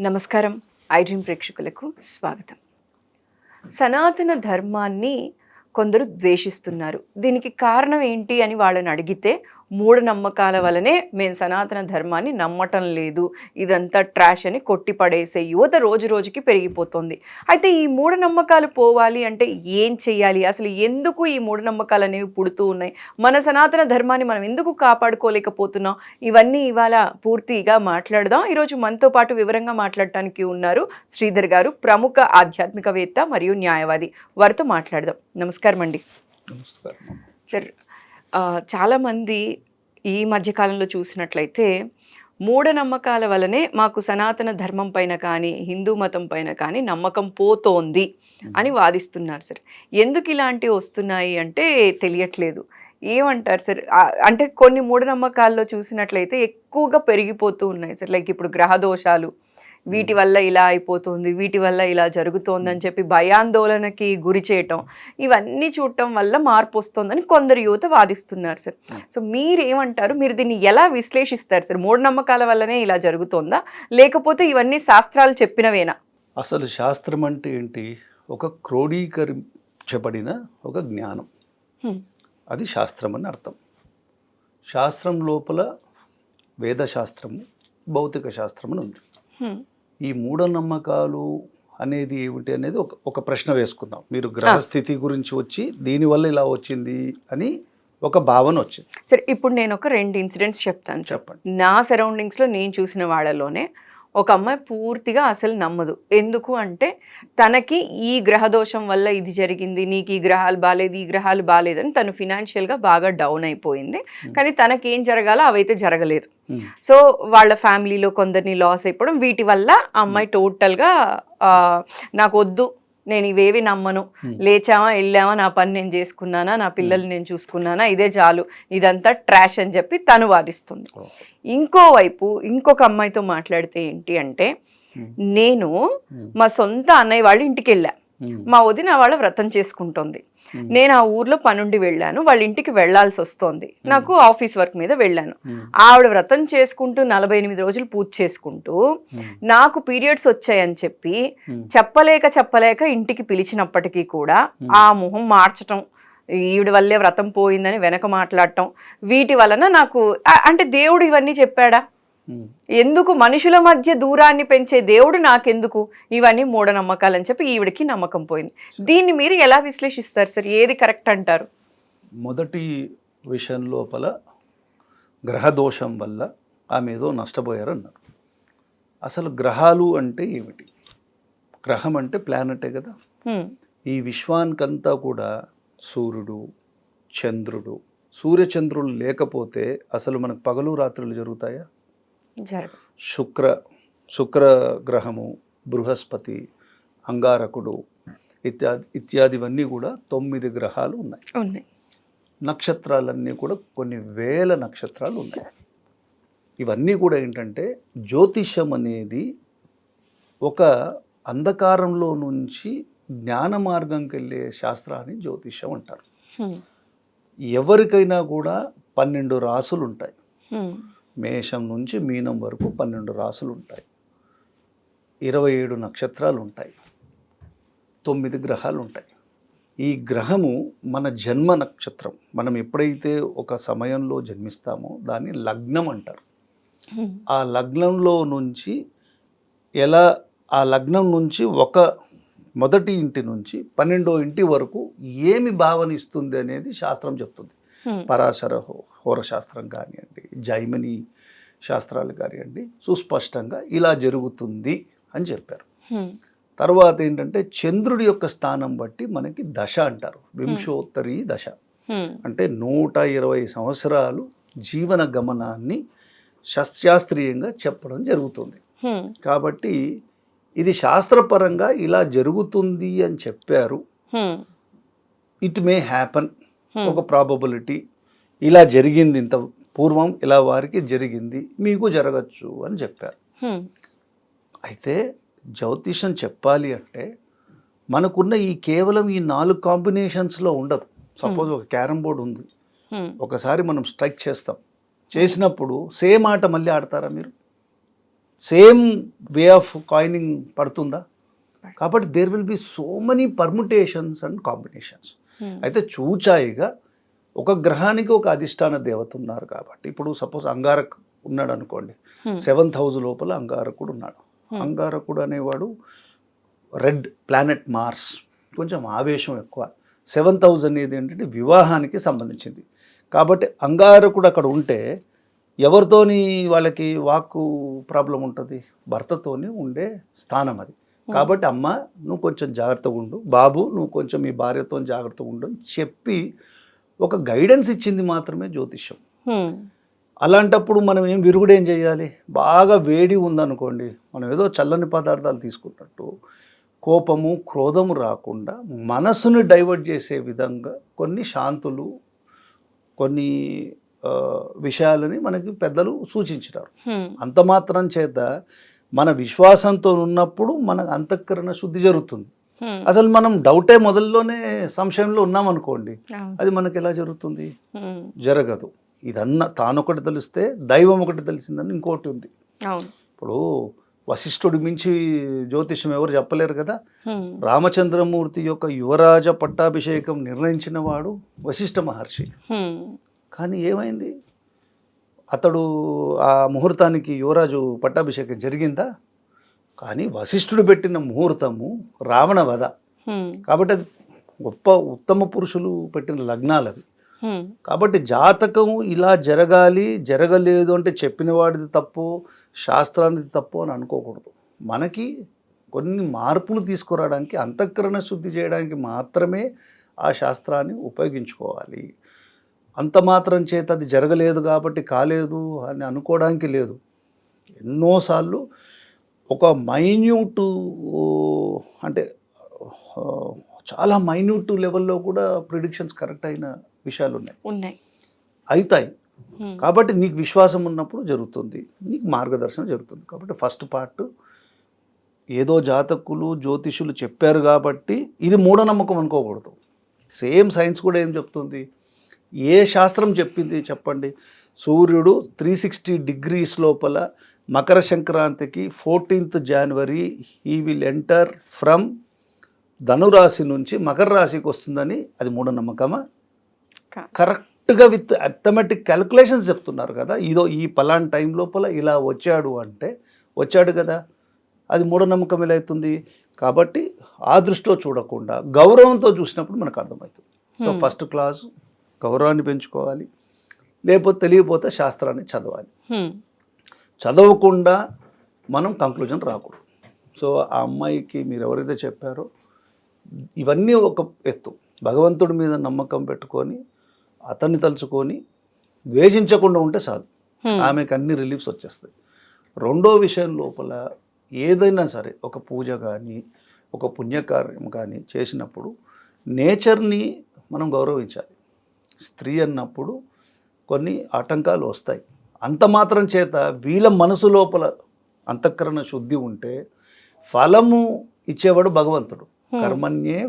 నమస్కారం. ఐడ్రీమ్ ప్రేక్షకులకు స్వాగతం. సనాతన ధర్మాన్ని కొందరు ద్వేషిస్తున్నారు. దీనికి కారణం ఏంటి అని వాళ్ళని అడిగితే మూఢనమ్మకాల వలనే మేము సనాతన ధర్మాన్ని నమ్మటం లేదు, ఇదంతా ట్రాష్ అని కొట్టిపడేసే యువత రోజు రోజుకి పెరిగిపోతుంది. అయితే ఈ మూఢనమ్మకాలు పోవాలి అంటే ఏం చెయ్యాలి? అసలు ఎందుకు ఈ మూఢనమ్మకాలు అనేవి పుడుతూ ఉన్నాయి? మన సనాతన ధర్మాన్ని మనం ఎందుకు కాపాడుకోలేకపోతున్నాం? ఇవన్నీ ఇవాళ పూర్తిగా మాట్లాడదాం. ఈరోజు మనతో పాటు వివరంగా మాట్లాడటానికి ఉన్నారు శ్రీధర్ గారు, ప్రముఖ ఆధ్యాత్మికవేత్త మరియు న్యాయవాది. వారితో మాట్లాడదాం. నమస్కారం అండి. నమస్కారం సార్, చాలామంది ఈ మధ్యకాలంలో చూసినట్లయితే మూఢనమ్మకాల వలనే మాకు సనాతన ధర్మం పైన కానీ హిందూ మతం పైన కానీ నమ్మకం పోతోంది అని వాదిస్తున్నారు సార్. ఎందుకు ఇలాంటివి వస్తున్నాయి అంటే తెలియట్లేదు. ఏమంటారు సార్? అంటే కొన్ని మూఢనమ్మకాల్లో చూసినట్లయితే ఎక్కువగా పెరిగిపోతూ ఉన్నాయి సార్. లైక్ ఇప్పుడు గ్రహ దోషాలు, వీటి వల్ల ఇలా అయిపోతుంది, వీటి వల్ల ఇలా జరుగుతోంది అని చెప్పి భయాందోళనకి గురి చేయటం, ఇవన్నీ చూడటం వల్ల మార్పు వస్తుందని కొందరు యువత వాదిస్తున్నారు సార్. సో మీరేమంటారు? మీరు దీన్ని ఎలా విశ్లేషిస్తారు సార్? మూఢనమ్మకాల వల్లనే ఇలా జరుగుతోందా, లేకపోతే ఇవన్నీ శాస్త్రాలు చెప్పినవేనా? అసలు శాస్త్రం అంటే ఏంటి? ఒక క్రోడీకరించబడిన ఒక జ్ఞానం, అది శాస్త్రం అని అర్థం. శాస్త్రం లోపల వేదశాస్త్రము, భౌతిక శాస్త్రం అని ఉంది. ఈ మూఢనమ్మకాలు అనేది ఏమిటి అనేది ఒక ప్రశ్న వేసుకుందాం. మీరు గ్రహస్థితి గురించి వచ్చి దీనివల్ల ఇలా వచ్చింది అని ఒక భావన వచ్చింది. సరే, ఇప్పుడు నేను ఒక 2 ఇన్సిడెంట్స్ చెప్తాను. చెప్పండి. నా సరౌండింగ్స్లో నేను చూసిన వాళ్ళలోనే ఒక అమ్మాయి పూర్తిగా అసలు నమ్మదు. ఎందుకు అంటే తనకి ఈ గ్రహదోషం వల్ల ఇది జరిగింది, నీకు ఈ గ్రహాలు బాగాలేదు, ఈ గ్రహాలు బాగాలేదని తను ఫినాన్షియల్గా బాగా డౌన్ అయిపోయింది. కానీ తనకేం జరగాలో అవైతే జరగలేదు. సో వాళ్ళ ఫ్యామిలీలో కొందరిని లాస్ అయిపోవడం, వీటి వల్ల అమ్మాయి టోటల్గా నాకు వద్దు, నేను ఇవేవి నమ్మను, లేచామా వెళ్ళామా, నా పని నేను చేసుకున్నానా, నా పిల్లలు నేను చూసుకున్నానా, ఇదే చాలు, ఇదంతా ట్రాష్ అని చెప్పి తను వాదిస్తుంది. ఇంకోవైపు ఇంకొక అమ్మాయితో మాట్లాడితే ఏంటి అంటే, నేను మా సొంత అన్నయ్య వాళ్ళ ఇంటికి వెళ్ళా, మా వదిన వాళ్ళ వ్రతం చేసుకుంటోంది, నేను ఆ ఊర్లో పనుండి వెళ్ళాను, వాళ్ళ ఇంటికి వెళ్లాల్సి వస్తోంది, నాకు ఆఫీస్ వర్క్ మీద వెళ్ళాను. ఆవిడ వ్రతం చేసుకుంటూ 48 రోజులు పూజ చేసుకుంటూ నాకు పీరియడ్స్ వచ్చాయని చెప్పి చెప్పలేక ఇంటికి పిలిచినప్పటికీ కూడా ఆ మొహం మార్చటం, ఈవిడ వల్లే వ్రతం పోయిందని వెనక మాట్లాడటం, వీటి వలన నాకు అంటే దేవుడు ఇవన్నీ చెప్పాడా? ఎందుకు? మనుషుల మధ్య దూరాన్ని పెంచే దేవుడు నాకెందుకు? ఇవన్నీ మూఢనమ్మకాలని చెప్పి ఈవిడికి నమ్మకం పోయింది. దీన్ని మీరు ఎలా విశ్లేషిస్తారు సార్? ఏది కరెక్ట్ అంటారు? మొదటి విషయం లోపల గ్రహదోషం వల్ల ఆమె ఏదో నష్టపోయారన్నారు. అసలు గ్రహాలు అంటే ఏమిటి? గ్రహం అంటే ప్లానెటే కదా. ఈ విశ్వానికంతా కూడా సూర్యుడు, చంద్రుడు, సూర్యచంద్రులు లేకపోతే అసలు మనకు పగలు రాత్రులు జరుగుతాయా? శుక్ర గ్రహము, బృహస్పతి, అంగారకుడు ఇత్యాదివన్నీ కూడా 9 గ్రహాలు ఉన్నాయి. నక్షత్రాలన్నీ కూడా కొన్ని వేల నక్షత్రాలు ఉన్నాయి. ఇవన్నీ కూడా ఏంటంటే జ్యోతిష్యం అనేది ఒక అంధకారంలో నుంచి జ్ఞాన మార్గంకి వెళ్ళే శాస్త్రాన్ని జ్యోతిష్యం అంటారు. ఎవరికైనా కూడా 12 రాసులు ఉంటాయి. మేషం నుంచి మీనం వరకు 12 రాసులు ఉంటాయి, 27 నక్షత్రాలు ఉంటాయి, 9 గ్రహాలు ఉంటాయి. ఈ గ్రహము మన జన్మ నక్షత్రం. మనం ఎప్పుడైతే ఒక సమయంలో జన్మిస్తామో దాన్ని లగ్నం అంటారు. ఆ లగ్నంలో నుంచి ఆ లగ్నం నుంచి మొదటి ఇంటి నుంచి 12వ ఇంటి వరకు ఏమి భావన ఇస్తుంది అనేది శాస్త్రం చెప్తుంది. పరాశర హోరశాస్త్రం కానివ్వండి, జైమిని శాస్త్రాలు కానివ్వండి, సుస్పష్టంగా ఇలా జరుగుతుంది అని చెప్పారు. తర్వాత ఏంటంటే చంద్రుడి యొక్క స్థానం బట్టి మనకి దశ అంటారు. వింశోత్తరి దశ అంటే 120 సంవత్సరాలు జీవన గమనాన్ని శాస్త్రీయంగా చెప్పడం జరుగుతుంది. కాబట్టి ఇది శాస్త్రపరంగా ఇలా జరుగుతుంది అని చెప్పారు. ఇట్ మే హ్యాపన్, ఒక ప్రాబబిలిటీ, ఇలా జరిగింది, ఇంత పూర్వం ఇలా వారికి జరిగింది, మీకు జరగచ్చు అని చెప్పారు. అయితే జ్యోతిషం చెప్పాలి అంటే మనకున్న కేవలం ఈ 4 కాంబినేషన్స్లో ఉండదు. సపోజ్ ఒక క్యారమ్ బోర్డు ఉంది, ఒకసారి మనం స్ట్రైక్ చేస్తాం, చేసినప్పుడు సేమ్ ఆట మళ్ళీ ఆడతారా మీరు? సేమ్ వే ఆఫ్ కాయినింగ్ పడుతుందా? కాబట్టి there will be so many permutations and combinations. అయితే చూచాయిగా ఒక గ్రహానికి ఒక అధిష్టాన దేవత ఉన్నారు కాబట్టి, ఇప్పుడు సపోజ్ అంగారక్ ఉన్నాడు అనుకోండి, 7th హౌస్ లోపల అంగారకుడు ఉన్నాడు. అంగారకుడు అనేవాడు రెడ్ ప్లానెట్ మార్స్, కొంచెం ఆవేశం ఎక్కువ. 7th హౌస్ అనేది ఏంటంటే వివాహానికి సంబంధించింది. కాబట్టి అంగారకుడు అక్కడ ఉంటే ఎవరితోని వాళ్ళకి వాక్కు ప్రాబ్లం ఉంటుంది? భర్తతోని ఉండే స్థానం అది. కాబట్టి అమ్మ నువ్వు కొంచెం జాగ్రత్తగా ఉండు, బాబు నువ్వు కొంచెం మీ భార్యతో జాగ్రత్తగా ఉండు అని చెప్పి ఒక గైడెన్స్ ఇచ్చింది మాత్రమే జ్యోతిష్యం. అలాంటప్పుడు మనం విరుగుడు ఏం చేయాలి? బాగా వేడి ఉందనుకోండి, మనం ఏదో చల్లని పదార్థాలు తీసుకున్నట్టు కోపము క్రోధము రాకుండా మనసును డైవర్ట్ చేసే విధంగా కొన్ని శాంతులు, కొన్ని విషయాలని మనకి పెద్దలు సూచించినారు. అంత మాత్రం చేత మన విశ్వాసంతో ఉన్నప్పుడు మన అంతఃకరణ శుద్ధి జరుగుతుంది. అసలు మనం డౌటే మొదల్లోనే సంశయంలో ఉన్నామనుకోండి, అది మనకి ఎలా జరుగుతుంది? జరగదు. ఇదన్నా తానొకటి తెలిస్తే దైవం ఒకటి తెలిసిందని ఇంకోటి ఉంది. ఇప్పుడు వశిష్ఠుడి మించి జ్యోతిషం ఎవరు చెప్పలేరు కదా. రామచంద్రమూర్తి యొక్క యువరాజ పట్టాభిషేకం నిర్ణయించిన వాడు వశిష్ఠ మహర్షి. కానీ ఏమైంది? అతడు ఆ ముహూర్తానికి యువరాజు పట్టాభిషేకం జరిగిందా? కానీ వశిష్ఠుడు పెట్టిన ముహూర్తము రావణ వధ. కాబట్టి అది గొప్ప ఉత్తమ పురుషులు పెట్టిన లగ్నాలు అవి. కాబట్టి జాతకం ఇలా జరగాలి, జరగలేదు అంటే చెప్పిన వాడిది తప్పు, శాస్త్రానికి తప్పు అని అనుకోకూడదు. మనకి కొన్ని మార్పులు తీసుకురావడానికి, అంతఃకరణ శుద్ధి చేయడానికి మాత్రమే ఆ శాస్త్రాన్ని ఉపయోగించుకోవాలి. అంత మాత్రం చేత అది జరగలేదు కాబట్టి కాలేదు అని అనుకోవడానికి లేదు. ఎన్నోసార్లు ఒక మైన్యూట్, అంటే చాలా మైన్యూట్ లెవెల్లో కూడా ప్రిడిక్షన్స్ కరెక్ట్ అయిన విషయాలు ఉన్నాయి, అవుతాయి. కాబట్టి నీకు విశ్వాసం ఉన్నప్పుడు జరుగుతుంది, నీకు మార్గదర్శనం జరుగుతుంది. కాబట్టి ఫస్ట్ పార్ట్ ఏదో జాతకులు జ్యోతిషులు చెప్పారు కాబట్టి ఇది మూఢనమ్మకం అనుకోకూడదు. సేమ్ సైన్స్ కూడా ఏం చెప్తుంది? ఏ శాస్త్రం చెప్పింది చెప్పండి? సూర్యుడు 360 degrees లోపల మకర సంక్రాంతికి 14th January he will enter from ధనురాశి నుంచి మకర రాశికి వస్తుందని అది మూఢనమ్మకమా? కరెక్ట్గా విత్ అథమెటిక్ క్యాలిక్యులేషన్స్ చెప్తున్నారు కదా. ఇదో ఈ పలాన్ టైం లోపల ఇలా వచ్చాడు అంటే వచ్చాడు కదా, అది మూఢనమ్మకం ఎలా అవుతుంది? కాబట్టి ఆ దృష్టిలో చూడకుండా గౌరవంతో చూసినప్పుడు మనకు అర్థమవుతుంది. సో ఫస్ట్ క్లాస్ గౌరవాన్ని పెంచుకోవాలి, లేకపోతే తెలియకపోతే శాస్త్రాన్ని చదవాలి. చదవకుండా మనం కంక్లూజన్ రాకూడదు. సో ఆ అమ్మాయికి మీరు ఎవరైతే చెప్పారో ఇవన్నీ ఒక ఎత్తు. భగవంతుడి మీద నమ్మకం పెట్టుకొని అతన్ని తలుచుకొని ద్వేషించకుండా ఉంటే చాలు, ఆమెకు అన్ని రిలీఫ్స్ వచ్చేస్తాయి. రెండో విషయం లోపల ఏదైనా సరే ఒక పూజ కానీ ఒక పుణ్యకార్యం కానీ చేసినప్పుడు నేచర్ని మనం గౌరవించాలి. స్త్రీ అన్నప్పుడు కొన్ని ఆటంకాలు వస్తాయి. అంత మాత్రం చేత వీళ్ళ మనసు లోపల అంతఃకరణ శుద్ధి ఉంటే ఫలము ఇచ్చేవాడు భగవంతుడు. కర్మణ్యే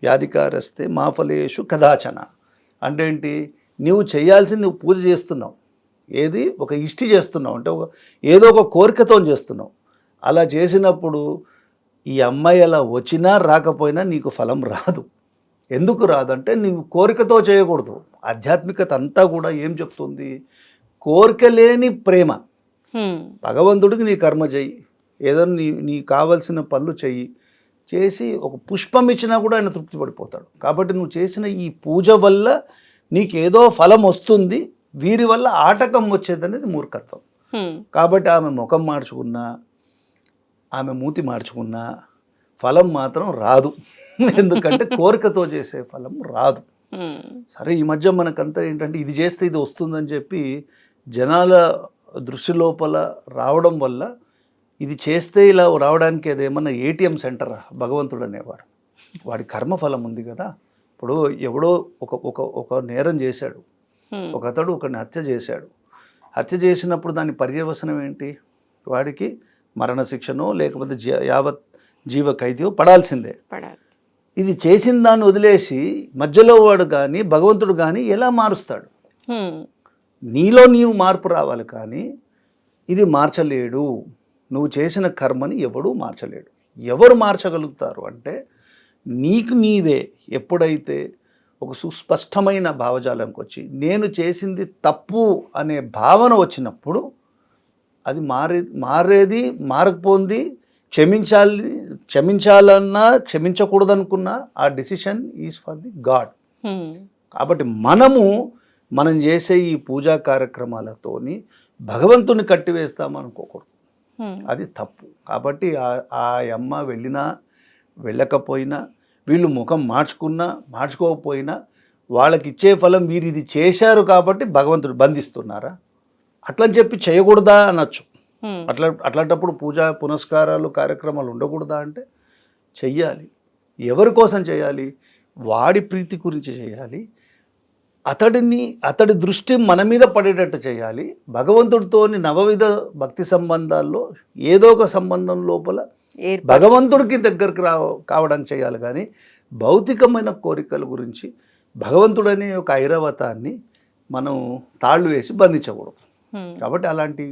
వ్యాధికారస్తే మా ఫలేషు కదాచన అంటే ఏంటి? నువ్వు చేయాల్సింది నువ్వు పూజ చేస్తున్నావు, ఏది ఒక ఇష్టి చేస్తున్నావు అంటే ఏదో ఒక కోరికతో చేస్తున్నావు. అలా చేసినప్పుడు ఈ అమ్మాయి అలా వచ్చినా రాకపోయినా నీకు ఫలం రాదు. ఎందుకు రాదంటే నీవు కోరికతో చేయకూడదు. ఆధ్యాత్మికత అంతా కూడా ఏం చెప్తుంది? కోరిక లేని ప్రేమ. భగవంతుడికి నీ కర్మ చెయ్యి, ఏదో నీ కావలసిన పనులు చెయ్యి, చేసి ఒక పుష్పం ఇచ్చినా కూడా ఆయన తృప్తి పడిపోతాడు. కాబట్టి నువ్వు చేసిన ఈ పూజ వల్ల నీకేదో ఫలం వస్తుంది, వీరి వల్ల ఆటకం వచ్చేది అనేది మూర్ఖత్వం. కాబట్టి ఆమె ముఖం మార్చుకున్నా, ఆమె మూతి మార్చుకున్నా ఫలం మాత్రం రాదు. ఎందుకంటే కోరికతో చేసే ఫలం రాదు. సరే ఈ మధ్య మనకంతా ఏంటంటే ఇది చేస్తే ఇది వస్తుందని చెప్పి జనాల దృష్టి లోపల రావడం వల్ల ఇది చేస్తే ఇలా రావడానికి అదేమన్నా ఏటీఎం సెంటరా భగవంతుడు అనేవాడు? వాడి కర్మఫలం ఉంది కదా. ఇప్పుడు ఎవడో ఒక నేరం చేశాడు, ఒకతడు ఒకరిని హత్య చేశాడు. హత్య చేసినప్పుడు దాని పర్యవసనం ఏంటి? వాడికి మరణశిక్షనో లేకపోతే యావత్ జీవ ఖైదీయో పడాల్సిందే. ఇది చేసిన దాన్ని వదిలేసి మధ్యలో వాడు కానీ భగవంతుడు కానీ ఎలా మారుస్తాడు? నీలో నీవు మార్పు రావాలి, కానీ ఇది మార్చలేడు. నువ్వు చేసిన కర్మని ఎవడూ మార్చలేడు. ఎవరు మార్చగలుగుతారు అంటే నీకు నీవే ఎప్పుడైతే ఒక సుస్పష్టమైన భావజాలంకి వచ్చి నేను చేసింది తప్పు అనే భావన వచ్చినప్పుడు అది మారేది మారకపోంది, క్షమించాలన్నా క్షమించకూడదనుకున్నా ఆ decision is for the God. కాబట్టి మనం చేసే ఈ పూజా కార్యక్రమాలతోని భగవంతుని కట్టివేస్తామనుకోకూడదు, అది తప్పు. కాబట్టి ఆ అమ్మ వెళ్ళినా వెళ్ళకపోయినా, వీళ్ళు ముఖం మార్చుకోకపోయినా వాళ్ళకి ఇచ్చే ఫలం మీరు ఇది చేశారు కాబట్టి భగవంతుడు బంధిస్తున్నారా? అట్లని చెప్పి చేయకూడదా అనొచ్చు. అట్లాంటప్పుడు పూజా పునస్కారాలు కార్యక్రమాలు ఉండకూడదా అంటే చెయ్యాలి. ఎవరి కోసం చేయాలి? వాడి ప్రీతి గురించి చేయాలి. అతడి దృష్టి మన మీద పడేటట్టు చేయాలి. భగవంతుడితోని నవవిధ భక్తి సంబంధాల్లో ఏదో ఒక సంబంధం లోపల భగవంతుడికి దగ్గరకు కావడానికి చేయాలి. కానీ భౌతికమైన కోరికల గురించి భగవంతుడనే ఒక ఐరావతాన్ని మనం తాళ్ళు వేసి బంధించకూడదు. కాబట్టి అలాంటి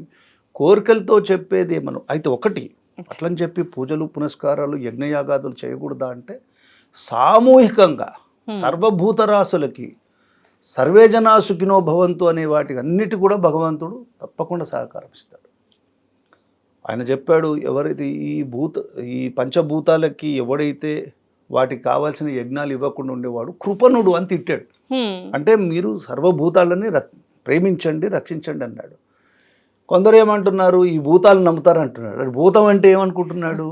కోరికలతో చెప్పేది ఏమను అయితే ఒకటి అట్లని చెప్పి పూజలు పునస్కారాలు యజ్ఞయాగాదులు చేయకూడదా అంటే సామూహికంగా సర్వభూతరాశులకి సర్వే జనా సుఖినో భవంతు అనే వాటికి అన్నిటి కూడా భగవంతుడు తప్పకుండా సహకారం ఇస్తాడు. ఆయన చెప్పాడు, ఎవరైతే ఈ పంచభూతాలకి ఎవడైతే వాటికి కావాల్సిన యజ్ఞాలు ఇవ్వకుండా ఉండేవాడు కృపణుడు అని తిట్టాడు. అంటే మీరు సర్వభూతాలని ప్రేమించండి, రక్షించండి అన్నాడు. కొందరు ఏమంటున్నారు, ఈ భూతాలు నమ్ముతారు అంటున్నాడు. అది భూతం అంటే ఏమనుకుంటున్నాడు?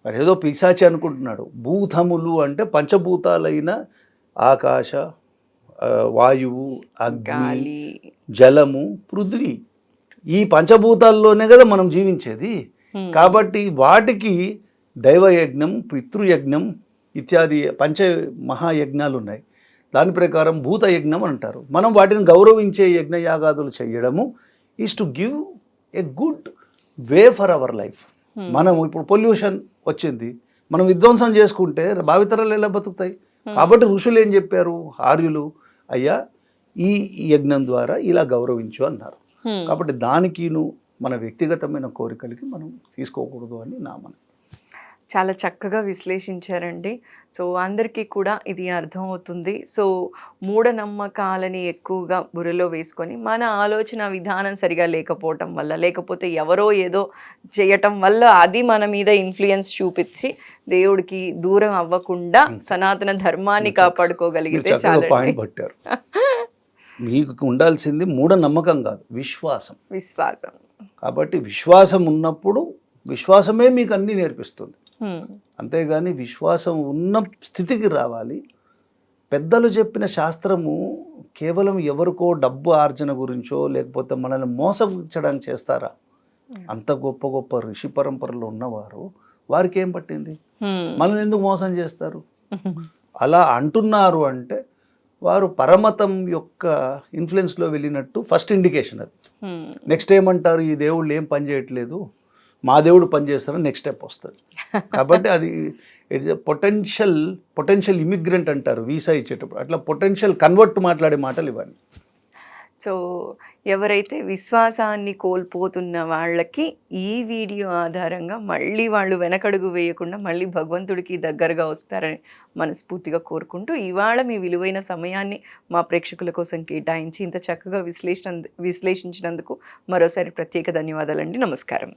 మరి ఏదో పిశాచి అనుకుంటున్నాడు. భూతములు అంటే పంచభూతాలైన ఆకాశ, వాయువు, అగ్ని, జలము, పృథ్వీ, ఈ పంచభూతాల్లోనే కదా మనం జీవించేది. కాబట్టి వాటికి దైవయజ్ఞం, పితృయజ్ఞం ఇత్యాది పంచ మహాయజ్ఞాలు ఉన్నాయి. దాని ప్రకారం భూతయజ్ఞం అంటారు. మనం వాటిని గౌరవించే యజ్ఞయాగాదులు చేయడము is to give a good way for our life. మనం ఇప్పుడు పొల్యూషన్ వచ్చింది, మనం విధ్వంసం చేసుకుంటే భావితరాలు ఎలా బతుకుతాయి? కాబట్టి ఋషులు ఏం చెప్పారు? ఆర్యులు, అయ్యా ఈ యజ్ఞం ద్వారా ఇలా గౌరవించు అన్నారు. కాబట్టి దానికిను మన వ్యక్తిగతమైన కోరికలకి మనం తీసుకోకూడదు అని నా మనం. చాలా చక్కగా విశ్లేషించారండి. సో అందరికీ కూడా ఇది అర్థమవుతుంది. సో మూఢనమ్మకాలని ఎక్కువగా బుర్రలో వేసుకొని మన ఆలోచన విధానం సరిగా లేకపోవటం వల్ల, లేకపోతే ఎవరో ఏదో చేయటం వల్ల అది మన మీద ఇన్ఫ్లుయెన్స్ చూపించి దేవుడికి దూరం అవ్వకుండా సనాతన ధర్మాన్ని కాపాడుకోగలిగితే చాలా. పాయింట్ పట్టారు. మీకు ఉండాల్సింది మూఢనమ్మకం కాదు, విశ్వాసం. కాబట్టి విశ్వాసం ఉన్నప్పుడు విశ్వాసమే మీకు అన్నీ నేర్పిస్తుంది. అంతేగాని విశ్వాసం ఉన్న స్థితికి రావాలి. పెద్దలు చెప్పిన శాస్త్రము కేవలం ఎవరికో డబ్బు ఆర్జన గురించో లేకపోతే మనల్ని మోసగించడానికి చేస్తారా? అంత గొప్ప గొప్ప ఋషి పరంపరలో ఉన్నవారు వారికి ఏం పట్టింది? మనల్ని ఎందుకు మోసం చేస్తారు? అలా అంటున్నారు అంటే వారు పరమతం యొక్క ఇన్ఫ్లుయెన్స్లో వెళ్ళినట్టు ఫస్ట్ ఇండికేషన్ అది. నెక్స్ట్ ఏమంటారు, ఈ దేవుళ్ళు ఏం పని చేయట్లేదు, మా దేవుడు పనిచేస్తారని నెక్స్ట్ స్టెప్ వస్తుంది. కాబట్టి అది ఇట్స్ పొటెన్షియల్ ఇమిగ్రెంట్ అంటారు వీసా ఇచ్చేటప్పుడు. అట్లా పొటెన్షియల్ కన్వర్ట్ మాట్లాడే మాటలు ఇవన్నీ. సో ఎవరైతే విశ్వాసాన్ని కోల్పోతున్న వాళ్ళకి ఈ వీడియో ఆధారంగా మళ్ళీ వాళ్ళు వెనకడుగు వేయకుండా మళ్ళీ భగవంతుడికి దగ్గరగా వస్తారని మనస్ఫూర్తిగా కోరుకుంటూ, ఇవాళ మీ విలువైన సమయాన్ని మా ప్రేక్షకుల కోసం కేటాయించి ఇంత చక్కగా విశ్లేషించినందుకు మరోసారి ప్రత్యేక ధన్యవాదాలండి. నమస్కారం.